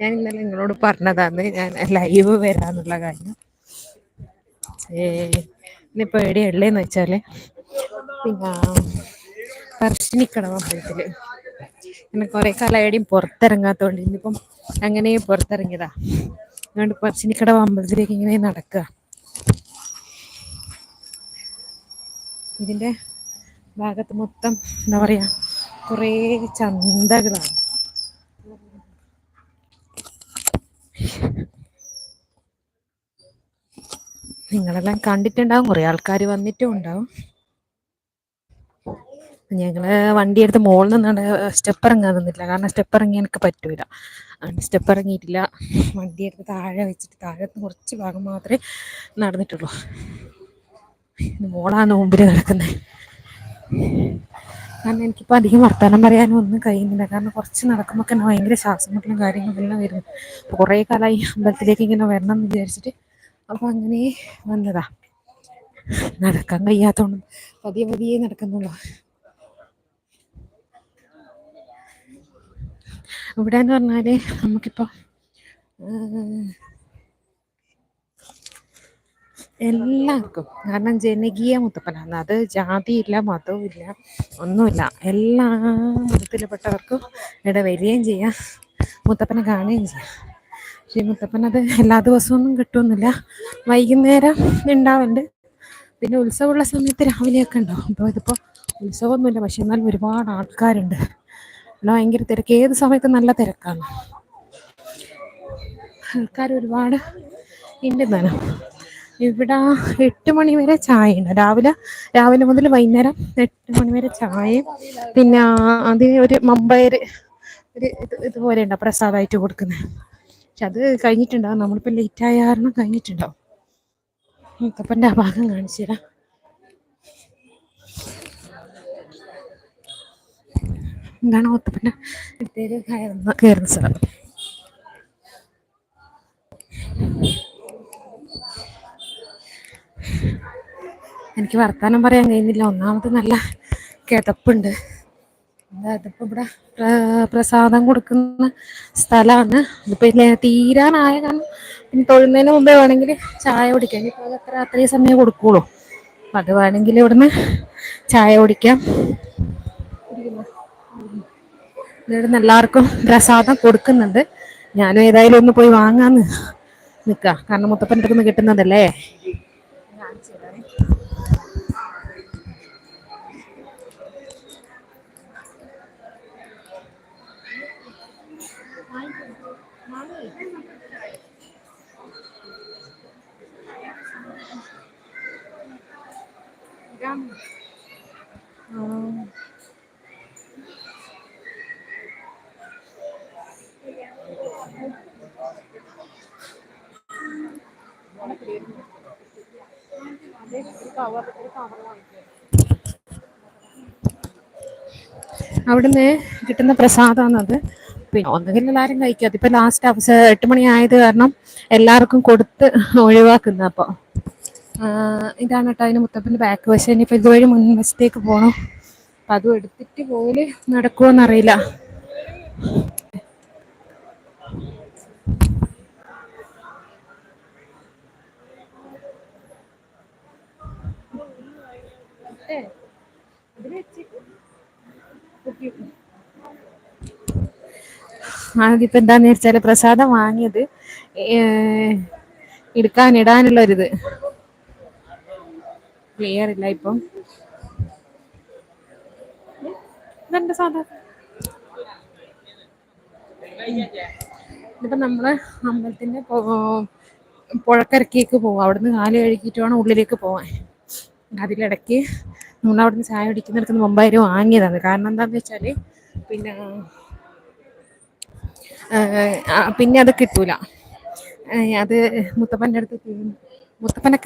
ഞാൻ ഇന്നലെ നിങ്ങളോട് പറഞ്ഞതാന്ന് ഞാൻ ലൈവ് വരാന്നുള്ള കാര്യം. ഇന്നിപ്പോ എവിടെയാ ഉള്ളേന്ന് വെച്ചാല് പിന്നെ പറശ്ശിനിക്കടവ് അമ്പലത്തില്. പിന്നെ കൊറെ കാലം എവിടെയും പുറത്തിറങ്ങാത്തോണ്ട് ഇന്നിപ്പം അങ്ങനെ പുറത്തിറങ്ങിയതാ. അതുകൊണ്ട് പറശ്ശിനിക്കടവ് അമ്പലത്തിലേക്ക് ഇങ്ങനെ നടക്കുക. ഇതിന്റെ ഭാഗത്ത് മൊത്തം എന്താ പറയാ കുറേ ചന്തകളാണ്. നിങ്ങളെല്ലാം കണ്ടിട്ടുണ്ടാവും, കൊറേ ആൾക്കാര് വന്നിട്ടും ഉണ്ടാവും. ഞങ്ങള് വണ്ടി എടുത്ത് മോളിൽ നിന്നാണ്ട് സ്റ്റെപ്പ് ഇറങ്ങാൻ നിന്നിട്ടില്ല, കാരണം സ്റ്റെപ്പ് ഇറങ്ങിയാ എനിക്ക് പറ്റൂല. സ്റ്റെപ്പ് ഇറങ്ങിയിട്ടില്ല, വണ്ടിയെടുത്ത് താഴെ വെച്ചിട്ട് താഴത്ത് കുറച്ച് ഭാഗം മാത്രമേ നടന്നിട്ടുള്ളൂ. മോളാണ് മുമ്പില് നടക്കുന്നത്. കാരണം എനിക്കിപ്പോൾ അധികം വർത്താനം പറയാനും ഒന്നും കഴിയുന്നില്ല, കാരണം കുറച്ച് നടക്കുമ്പോൾ തന്നെ ഭയങ്കര ശ്വാസം മുട്ടലും കാര്യങ്ങളും എല്ലാം വരുന്നു. കുറേ കാലമായി അമ്പലത്തിലേക്ക് ഇങ്ങനെ വരണം എന്ന് വിചാരിച്ചിട്ട്, അപ്പൊ അങ്ങനെ വന്നതാ. നടക്കാൻ കഴിയാത്തോണ്ട് പതിയെ പതിയെ നടക്കുന്നുള്ളൂ. ഇവിടെന്ന് പറഞ്ഞാല് നമുക്കിപ്പോ എല്ലാവർക്കും, കാരണം ജനകീയ മുത്തപ്പനാണ്, അത് ജാതിയില്ല മതവും ഇല്ല ഒന്നുമില്ല. എല്ലാ മതത്തിൽപ്പെട്ടവർക്കും ഇവിടെ വരികയും ചെയ്യാം, മുത്തപ്പനെ കാണുകയും ചെയ്യാം. പക്ഷേ മുത്തപ്പനത് എല്ലാ ദിവസവും ഒന്നും കിട്ടുമെന്നില്ല, വൈകുന്നേരം ഉണ്ടാവലുണ്ട്. പിന്നെ ഉത്സവമുള്ള സമയത്ത് രാവിലെയൊക്കെ ഉണ്ടാവും. അപ്പോൾ ഇതിപ്പോൾ ഉത്സവമൊന്നുമില്ല, പക്ഷെ എന്നാലും ഒരുപാട് ആൾക്കാരുണ്ട്. ഇവിടെ ഭയങ്കര തിരക്ക്, ഏത് സമയത്തും നല്ല തിരക്കാണ്. ആൾക്കാർ ഒരുപാട് ഉണ്ടെന്നാണ്. ഇവിടെ 8 മണി വരെ ചായയുണ്ട്, രാവിലെ മുതൽ വൈകുന്നേരം 8 മണി വരെ ചായയും പിന്നെ അതിന് ഒരു മമ്പയർ ഒരു ഇതുപോലെ ഉണ്ടോ പ്രസാദമായിട്ട് കൊടുക്കുന്നത്. പക്ഷെ അത് കഴിഞ്ഞിട്ടുണ്ടാവും, നമ്മളിപ്പോൾ ലേറ്റ് ആയ കാരണം കഴിഞ്ഞിട്ടുണ്ടാവും. മുത്തപ്പൻ്റെ ആ ഭാഗം കാണിച്ചു തരാം. എന്താണ് മുത്തപ്പൻ്റെ അടുത്തേക്ക് കയറുന്ന സ്ഥലം. എനിക്ക് വർത്താനം പറയാൻ കഴിയുന്നില്ല, ഒന്നാമത് നല്ല കിതപ്പുണ്ട്. അതിപ്പോൾ ഇവിടെ പ്രസാദം കൊടുക്കുന്ന സ്ഥലമാണ്. ഇതിപ്പോൾ തീരാനായ കാരണം പിന്നെ തൊഴുന്നതിന് മുമ്പേ വേണമെങ്കിൽ ചായ കുടിക്കാം. ഇനിയിപ്പോൾ അത് അത്രയും സമയം കൊടുക്കുള്ളൂ. അത് വേണമെങ്കിൽ ഇവിടുന്ന് ചായ കുടിക്കാം. ഇവിടുന്ന് എല്ലാവർക്കും പ്രസാദം കൊടുക്കുന്നുണ്ട്. ഞാനും ഏതായാലും ഒന്ന് പോയി വാങ്ങാന്ന് നിൽക്കാം, കാരണം മുത്തപ്പൻ്റെ അടുത്ത് നിന്ന് കിട്ടുന്നതല്ലേ. അവിടുന്ന് കിട്ടുന്ന പ്രസാദമാണത്. പിന്നെ ഒന്നുകിൽ എല്ലാവരും കഴിക്കും. അതിപ്പോ ലാസ്റ്റ് 8 മണി ആയത് കാരണം എല്ലാവർക്കും കൊടുത്ത് ഒഴിവാക്കുന്ന. അപ്പൊ ഇതാണ് കേട്ടോ അതിന് മുത്തപ്പൻ്റെ ബാക്ക് വശം. ഇനിയിപ്പോൾ ഇതുവഴി മുൻവശത്തേക്ക് പോകണം. അപ്പം അതും എടുത്തിട്ട് പോല് നടക്കുമോയെന്നറിയില്ല. അതിപ്പോ എന്താന്ന് വെച്ചാല് പ്രസാദം വാങ്ങിയത് ഇടാനുള്ളൊരിത് ക്ലിയർ ഇല്ല. ഇപ്പം ഇതെന്താ സാധാ ഇതിപ്പോ നമ്മള് അമ്പലത്തിന്റെ പുഴക്കരക്കേക്ക് പോവാം. അവിടുന്ന് കാല് കഴുകിയിട്ട് വേണം ഉള്ളിലേക്ക് പോവാൻ. അതിലിടയ്ക്ക് നമ്മളവിടുന്ന് ചായ കുടിക്കുന്നിടത്ത് മുമ്പായിരം വാങ്ങിയതാണ്. കാരണം എന്താന്ന് വെച്ചാല് പിന്നെ അത് കിട്ടൂല. അത് മുത്തപ്പൻ്റെ അടുത്ത് മുത്തപ്പനെ